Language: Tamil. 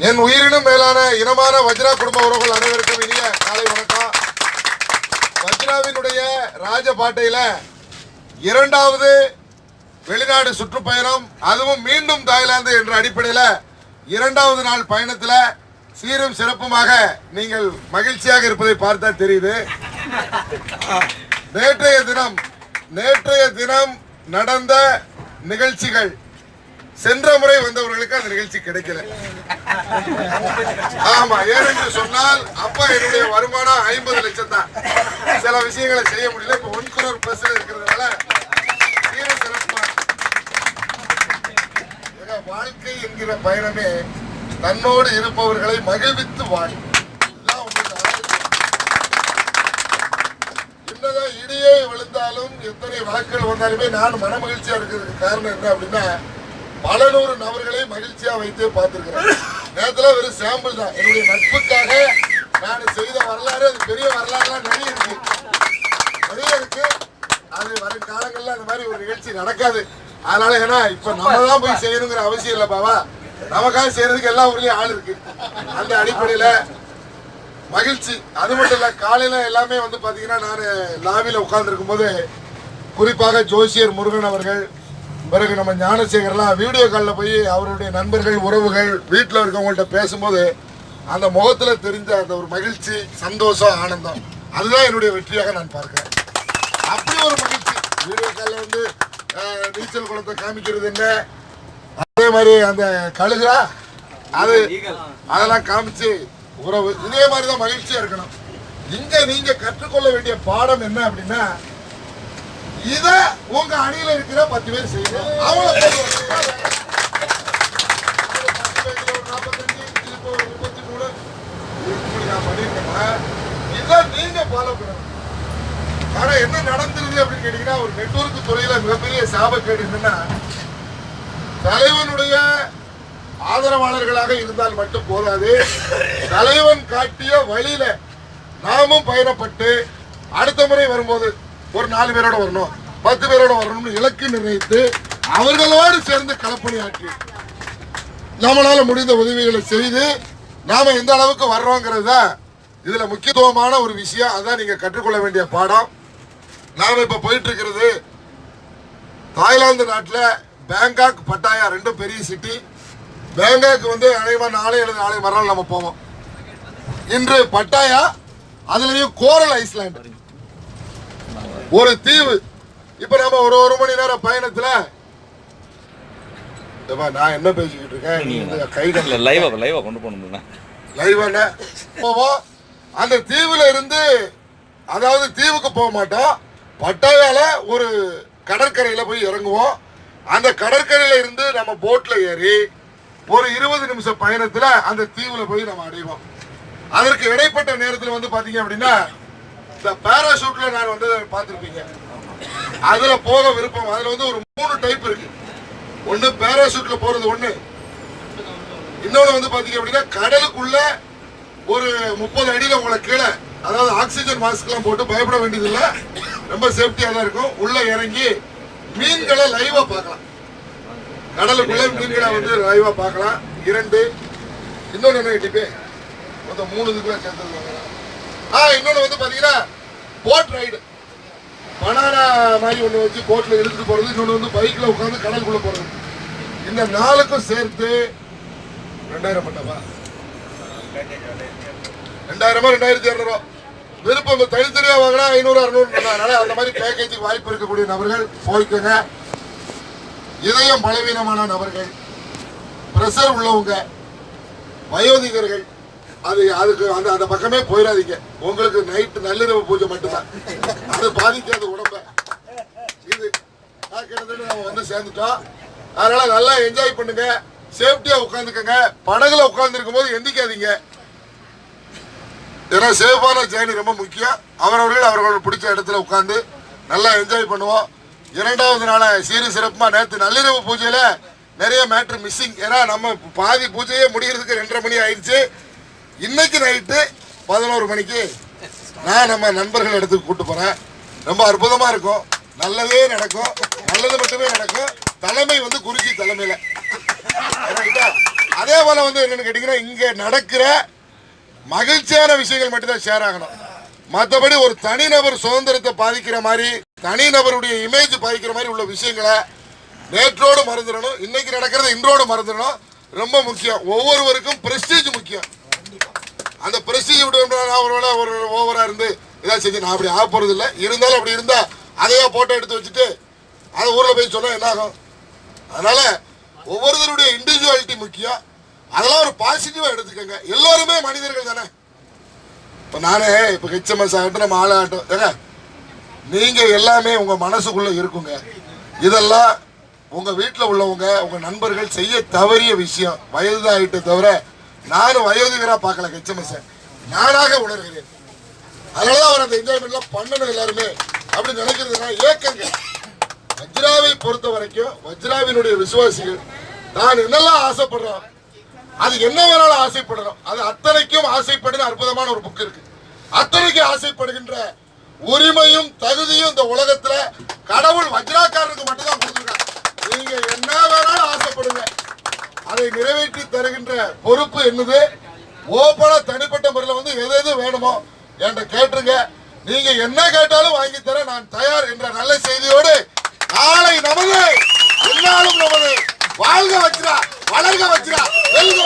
என் உயிரினும் மேலான இனமான வஜ்ரா குடும்ப உறவுகள் அனைவருக்கும் இனிய காலை வணக்கம். வஜ்ராவினுடைய ராஜபாட்டையில இரண்டாவது வெளிநாடு சுற்றுப்பயணம், அதுவும் மீண்டும் தாய்லாந்து என்ற அடிப்படையில் இரண்டாவது நாள் பயணத்தில் சீரும் சிறப்புமாக நீங்கள் மகிழ்ச்சியாக இருப்பதை பார்த்தா தெரியுது. நேற்றைய தினம் நடந்த நிகழ்ச்சிகள் சென்ற முறை வந்தவர்களுக்கு அந்த நிகழ்ச்சி கிடைக்கல. ஆமா, ஏனென்று சொன்னால் அப்பா என்னுடைய வருமானம் 50 லட்சம் தான். சில விஷயங்களை செய்ய முடியல. இப்ப 1 crore plus இருக்கிறதுனால வாழ்க்கை என்கிற பயணமே தன்னோடு இருப்பவர்களை மகிழ்வித்து வாழ். என்னதான் இடியே விழுந்தாலும் எத்தனை வழக்குகள் வந்தாலுமே நான் மன மகிழ்ச்சியா இருக்கிறதுக்கு காரணம் என்ன அப்படின்னா, பல 100 நபர்களை மகிழ்ச்சியா வைத்து பார்த்திருக்கிறேன். நேரத்துல ஒரு சாம்பிள் தான். என்னுடைய நட்புக்காக நான் செய்த வரலாறு, அது பெரிய வரலாறுலாம் நிறைய இருக்கு. அது வரும் காலங்கள்ல அந்த மாதிரி ஒரு நிகழ்ச்சி நடக்காது. அதனால ஏன்னா இப்ப நம்ம தான் போய் செய்யணுங்கிற அவசியம் இல்லை பாவா. நமக்காக செய்யறதுக்கு எல்லா ஊர்லயும் ஆள் இருக்கு. அந்த அடிப்படையில மகிழ்ச்சி. அது மட்டும் இல்ல, காலையில எல்லாமே வந்து பாத்தீங்கன்னா நான் லாபியில உட்கார்ந்து இருக்கும் போது குறிப்பாக ஜோசியர் முருகன் அவர்கள், பிறகு நம்ம ஞானசேகர்லாம் வீடியோ காலில் போய் அவருடைய நண்பர்கள் உறவுகள் வீட்டில் இருக்கவங்கள்ட்ட பேசும்போது அந்த முகத்துல தெரிஞ்ச அந்த ஒரு மகிழ்ச்சி, சந்தோஷம், ஆனந்தம், அதுதான் என்னுடைய வெற்றியாக நான் பார்க்கிறேன். அப்படி ஒரு மகிழ்ச்சி. வீடியோ காலில் வந்து நீச்சல் குளத்தை காமிக்கிறது என்ன, அதே மாதிரி அந்த கழுகுறா அது அதெல்லாம் காமிச்சு உறவு, இதே மாதிரிதான் மகிழ்ச்சியா இருக்கணும். இங்க நீங்க கற்றுக்கொள்ள வேண்டிய பாடம் என்ன அப்படின்னா, இத உங்க அணியில இருக்கிற 10 பேர் செய்யணும். அவ்வளவு இத நீங்க ஃபாலோ பண்ணணும். ஆனா என்ன நடந்துருது அப்படின்னு கேட்டீங்கன்னா, ஒரு நெட்வொர்க் துறையில மிகப்பெரிய சாபக்கேடு என்னன்னா, தலைவனுடைய ஆதரவாளர்களாக இருந்தால் மட்டும் போதாது, தலைவன் காட்டிய வழியில நாமும் பயணப்பட்டு அடுத்த முறை வரும்போது ஒரு 4 பேரோட வரணும், 10 பேரோட வரணும்னு இலக்கு நிர்ணயித்து அவர்களோடு சேர்ந்து களப்பணியாற்றி நம்மளால முடிந்த உதவிகளை செய்து நாம எந்த அளவுக்கு வர்றோங்கிறது தான் இதுல முக்கியத்துவமான ஒரு விஷயம். அதான் நீங்க கற்றுக்கொள்ள வேண்டிய பாடம். நாம இப்ப போயிட்டு இருக்கிறது தாய்லாந்து நாட்டில் பேங்காக், பட்டாயா, 2 பெரிய சிட்டி. பேங்காக் வந்து அனைவரும் நாளை மறுநாள் நம்ம போவோம். இன்று பட்டாயா, அதுலயும் கோரல் ஐஸ்லாண்ட் ஒரு தீவு. இப்ப நம்ம ஒரு மணி நேரம் பயணத்துல நான் என்ன பேசிக்கிட்டு இருக்கேன், லைவா கொண்டு போகணும். லைவா போவோம். அந்த தீவுல இருந்து, அதாவது தீவுக்கு போக மாட்டோம், பட்டாயால ஒரு கடற்கரையில போய் இறங்குவோம். அந்த கடற்கரையில இருந்து நம்ம போட்ல ஏறி ஒரு 20 நிமிஷம் பயணத்துல அந்த தீவுல போய் நம்ம அடைவோம். அதற்கு இடைப்பட்ட நேரத்தில் வந்து பாத்தீங்க அப்படின்னா, இந்த பாராசூட்ல நான் வந்து பார்த்திருப்பீங்க. அதுல போக விருப்பம். அதுல வந்து ஒரு 3 டைப் இருக்கு. ஒண்ணு பாராசூட்ல போறது ஒண்ணு, இன்னொன்னு வந்து பாத்தீங்க அப்படின்னா கடலுக்குள்ள ஒரு 30 அடியில உங்களை கீழே, அதாவது ஆக்சிஜன் மாஸ்க் எல்லாம் போட்டு பயப்பட வேண்டியது இல்லை, ரொம்ப சேஃப்டியா தான் இருக்கும். உள்ள இறங்கி மீன்களை லைவா பார்க்கலாம். கடலுக்குள்ள மீன்களை வந்து லைவா பார்க்கலாம். 2. இன்னொன்னு என்ன கேட்டிப்பே, மொத்தம் 3 இதுக்குலாம் சேர்த்துருக்காங்க. இன்னொன்னு வந்து பாத்தீங்கன்னா போட் ரைடு, பனானா மாதிரி ஒண்ணு வச்சு போட்ல இழுத்துட்டு போறது. இன்னொன்னு வந்து பைக்ல உட்காந்து கடலுக்குள்ள போறது. இந்த 4க்கும் சேர்த்து 2000 பட்டவா, 2000 2200 விருப்பம். தனித்தனியா வாங்கினா 500 600. அதனால அந்த மாதிரி பேக்கேஜுக்கு வாய்ப்பு இருக்கக்கூடிய நபர்கள் போய்க்குங்க. இதயம் பலவீனமான நபர்கள், பிரஷர் உள்ளவங்க, வயோதிகர்கள், அதுக்கு அந்த பக்கமே போயிடாதீங்க. உங்களுக்கு நைட்டு நள்ளிரவு பூஜை மட்டும்தான், அது பாதிக்காத உடம்ப. இது கிட்டத்தட்ட நம்ம வந்து சேர்ந்துட்டோம். அதனால நல்லா என்ஜாய் பண்ணுங்க, சேஃப்டியா உட்காந்துக்கங்க. படகுல உட்கார்ந்து இருக்கும் போது எந்திக்காதீங்க. ஏன்னா சேஃபான ஜேர்னி ரொம்ப முக்கியம். அவர்கள் பிடிச்ச இடத்துல உட்காந்து நல்லா என்ஜாய் பண்ணுவோம். 2வது நாள சீரும் சிறப்புமா. நேற்று நள்ளிரவு பூஜையில நிறைய மேட்ரு மிஸ்ஸிங். ஏன்னா நம்ம பாதி பூஜையே முடிகிறதுக்கு 2:30 மணி ஆயிடுச்சு. இன்னைக்கு நைட்டு 11 மணிக்கு நான் நம்ம நண்பர்கள் இடத்துக்கு கூட்டு போறேன். ரொம்ப அற்புதமா இருக்கும், நல்லதே நடக்கும், நல்லது மட்டுமே நடக்கும். தலைமை வந்து குருஜி தலைமையில. அதே போல வந்து என்னன்னு கேட்டீங்கன்னா இங்க நடக்கிற மகிழ்ச்சியான விஷயங்கள் மட்டும்தான் ஷேர் ஆகணும். மற்றபடி ஒரு தனிநபர் சுதந்திரத்தை பாதிக்கிற மாதிரி, தனிநபருடைய இமேஜ் பாதிக்கிற மாதிரி உள்ள விஷயங்களை நேற்றோடு மறந்துடணும். இன்னைக்கு நடக்கிறது இன்றோடு மறந்துடணும். ரொம்ப முக்கியம். ஒவ்வொருவருக்கும் பிரஸ்டீஜ் முக்கியம். அந்த பிரஸ்டீஜ் விட்டு ஒரு ஓவரா இருந்து ஏதாவது செஞ்சு நான் அப்படி ஆக போறது இல்லை. இருந்தாலும் அப்படி இருந்தா அதையா போட்டோ எடுத்து வச்சுட்டு அதை ஊர்ல போய் சொன்னா என்ன ஆகும்? அதனால ஒவ்வொருத்தருடைய இண்டிவிஜுவாலிட்டி முக்கியம். அதெல்லாம் ஒரு பாசிட்டிவா எடுத்துக்கோங்க. எல்லாருமே மனிதர்கள் தானே. இப்ப நானே இப்ப ஹெச்எம்எஸ் ஆகட்டும், நம்ம ஆளாகட்டும், ஏங்க நீங்க எல்லாமே உங்க மனசுக்குள்ள இருக்குங்க. இதெல்லாம் உங்க வீட்டில் உள்ளவங்க உங்க நண்பர்கள் செய்ய தவறிய விஷயம். வயதாகிட்ட தவிர நானும் வயோதிகரா பார்க்கல. ஹெச்எம்எஸ் நானாக உணர்கிறேன். அதனாலதான் அவர் அந்த என்ஜாய்மெண்ட்லாம் பண்ணணும் எல்லாருமே அப்படி நினைக்கிறதுனா ஏக்கங்க. வஜ்ராவை பொறுத்த வரைக்கும் வஜ்ராவினுடைய விசுவாசிகள் நான் என்னெல்லாம் ஆசைப்படுறோம், அது என்ன வேணாலும் ஆசைப்படணும். அது அத்தனைக்கும் ஆசைப்படுற அற்புதமான ஒரு புக் இருக்கு. அத்தனைக்கும் ஆசைப்படுகின்ற உரிமையும் தகுதியும் இந்த உலகத்துல கடவுள் வஜ்ராக்காரருக்கு மட்டும்தான் கொடுத்துருக்காங்க. நீங்க என்ன வேணாலும் ஆசைப்படுங்க, அதை நிறைவேற்றி தருகின்ற பொறுப்பு என்னது. ஓப்பனா தனிப்பட்ட முறையில் வந்து எது எது வேணுமோ என்கிட்ட கேட்டுருங்க. நீங்க என்ன கேட்டாலும் வாங்கி தர நான் தயார் என்ற நல்ல செய்தியோடு நாளை நமது என்னாலும் நமது வாழ்க வஜ்ரா, வளர்க வஜ்ரா, வெல்க